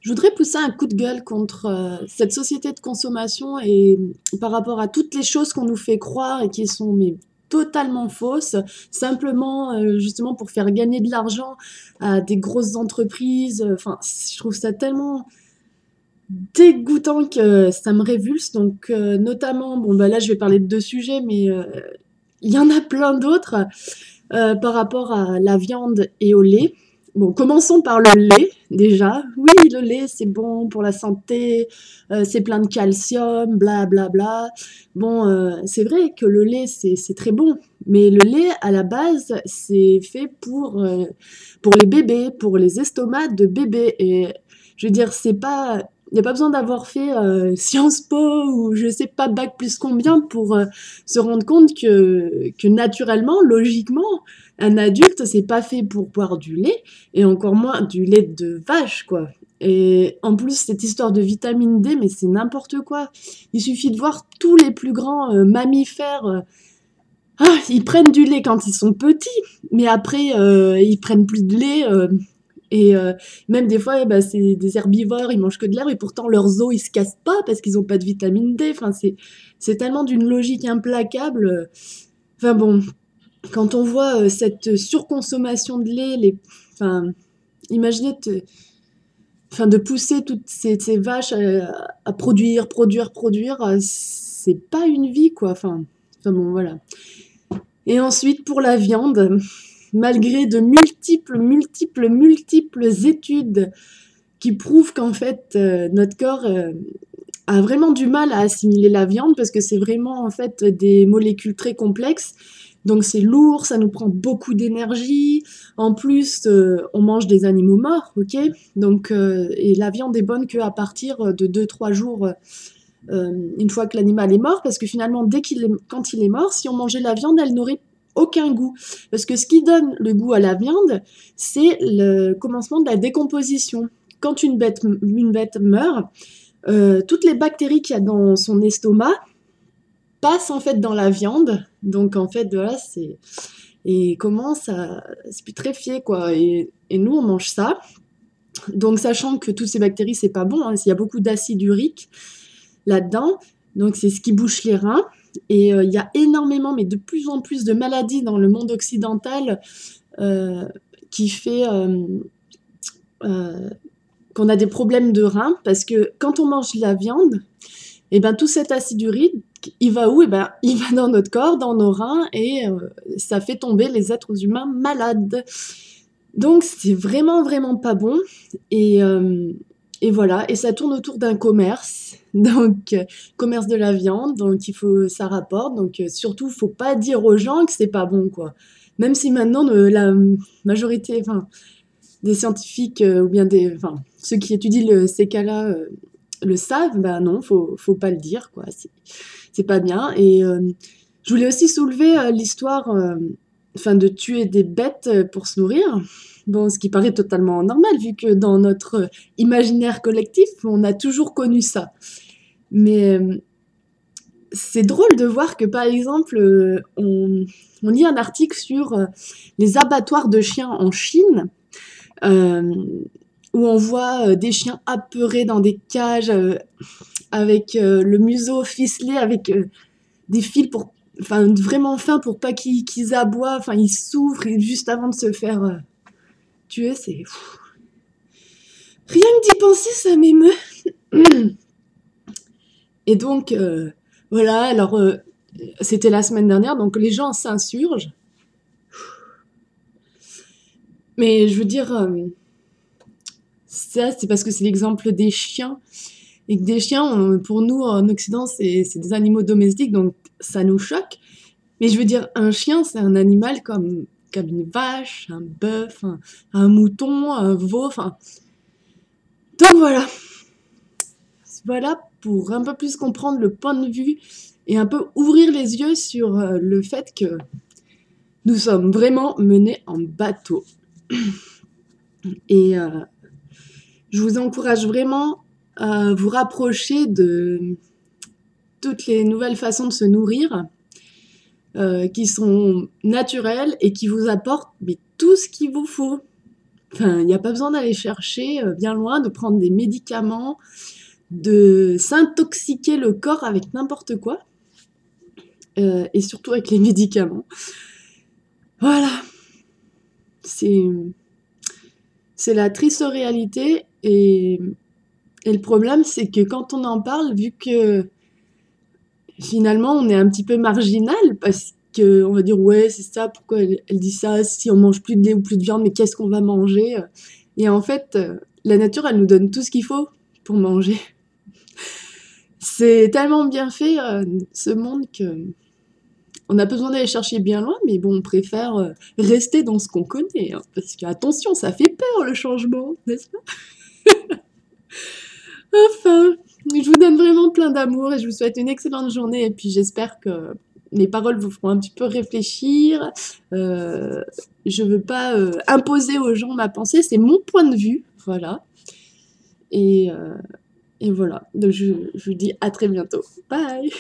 Je voudrais pousser un coup de gueule contre cette société de consommation et par rapport à toutes les choses qu'on nous fait croire et qui sont mais totalement fausses, simplement justement pour faire gagner de l'argent à des grosses entreprises. Enfin, je trouve ça tellement dégoûtant que ça me révulse. Donc, notamment, bon, bah là, je vais parler de deux sujets, mais il y en a plein d'autres par rapport à la viande et au lait. Bon, commençons par le lait, déjà. Oui, le lait, c'est bon pour la santé, c'est plein de calcium, bla bla bla. Bon, c'est vrai que le lait, c'est très bon, mais le lait, à la base, c'est fait pour les bébés, pour les estomacs de bébés. Et je veux dire, c'est pas... Il n'y a pas besoin d'avoir fait Sciences Po ou je sais pas, bac plus combien pour se rendre compte que naturellement, logiquement, un adulte, c'est pas fait pour boire du lait, et encore moins du lait de vache, quoi. Et en plus, cette histoire de vitamine D, mais c'est n'importe quoi. Il suffit de voir tous les plus grands mammifères. Ils prennent du lait quand ils sont petits, mais après, ils prennent plus de lait. Et même des fois, bah, c'est des herbivores, ils mangent que de l'herbe, et pourtant leurs os, ils se cassent pas parce qu'ils ont pas de vitamine D. Enfin, c'est tellement d'une logique implacable. Enfin bon, quand on voit cette surconsommation de lait, enfin, imaginez enfin, de pousser toutes ces vaches à produire, produire, produire, c'est pas une vie, quoi. Enfin bon, voilà. Et ensuite, pour la viande, malgré de multiples études qui prouvent qu'en fait, notre corps a vraiment du mal à assimiler la viande parce que c'est vraiment en fait des molécules très complexes. Donc c'est lourd, ça nous prend beaucoup d'énergie. En plus, on mange des animaux morts, ok? Donc et la viande est bonne qu'à partir de 2 3 jours, une fois que l'animal est mort, parce que finalement, quand il est mort, si on mangeait la viande, elle n'aurait aucun goût. Parce que ce qui donne le goût à la viande, c'est le commencement de la décomposition. Quand une bête meurt, toutes les bactéries qu'il y a dans son estomac passent en fait dans la viande. Donc en fait, voilà, et commence à se putréfier, quoi. Et nous, on mange ça. Donc sachant que toutes ces bactéries, c'est pas bon, hein, il y a beaucoup d'acide urique là-dedans. Donc c'est ce qui bouche les reins. Et il y a énormément, mais de plus en plus de maladies dans le monde occidental euh, qui fait euh, qu'on a des problèmes de reins parce que quand on mange de la viande, et ben tout cet acide urique, il va où? Et ben il va dans notre corps, dans nos reins, et ça fait tomber les êtres humains malades. Donc c'est vraiment vraiment pas bon. Et, euh, et voilà, et ça tourne autour d'un commerce, donc commerce de la viande, donc ça rapporte, donc surtout faut pas dire aux gens que c'est pas bon, quoi. Même si maintenant la majorité, enfin, des scientifiques ou bien enfin, ceux qui étudient ces cas-là le savent, bah non, faut pas le dire, quoi. C'est pas bien. Et je voulais aussi soulever l'histoire, enfin, de tuer des bêtes pour se nourrir. Bon, ce qui paraît totalement normal, vu que dans notre imaginaire collectif, on a toujours connu ça. Mais c'est drôle de voir que, par exemple, on lit un article sur les abattoirs de chiens en Chine, euh, où on voit des chiens apeurés dans des cages avec le museau ficelé, avec des fils pour, enfin, vraiment fins pour pas qu'ils aboient. Enfin, ils souffrent juste avant de se faire tuer. C'est rien que d'y penser, ça m'émeut. Et donc, voilà. Alors, c'était la semaine dernière, donc les gens s'insurgent. Mais je veux dire, ça, c'est parce que c'est l'exemple des chiens. Et que des chiens, pour nous, en Occident, c'est des animaux domestiques, donc ça nous choque. Mais je veux dire, un chien, c'est un animal comme une vache, un bœuf, un mouton, un veau, enfin. Donc voilà. Voilà pour un peu plus comprendre le point de vue et un peu ouvrir les yeux sur le fait que nous sommes vraiment menés en bateau. Et je vous encourage vraiment à vous rapprocher de toutes les nouvelles façons de se nourrir qui sont naturelles et qui vous apportent mais, tout ce qu'il vous faut. Enfin, il n'y a pas besoin d'aller chercher bien loin, de prendre des médicaments, de s'intoxiquer le corps avec n'importe quoi, et surtout avec les médicaments. Voilà, c'est c'est la triste réalité et le problème, c'est que quand on en parle, vu que finalement on est un petit peu marginal, parce qu'on va dire ouais c'est ça, pourquoi elle dit ça, si on mange plus de lait ou plus de viande, mais qu'est-ce qu'on va manger? Et en fait, la nature, elle nous donne tout ce qu'il faut pour manger. C'est tellement bien fait, ce monde, que on a besoin d'aller chercher bien loin, mais bon, on préfère rester dans ce qu'on connaît, hein, parce que attention, ça fait peur le changement, n'est-ce pas? Enfin, je vous donne vraiment plein d'amour et je vous souhaite une excellente journée. Et puis j'espère que mes paroles vous feront un petit peu réfléchir. Euh, je veux pas imposer aux gens ma pensée, c'est mon point de vue, voilà. Et, euh, et voilà. Donc je vous dis à très bientôt. Bye!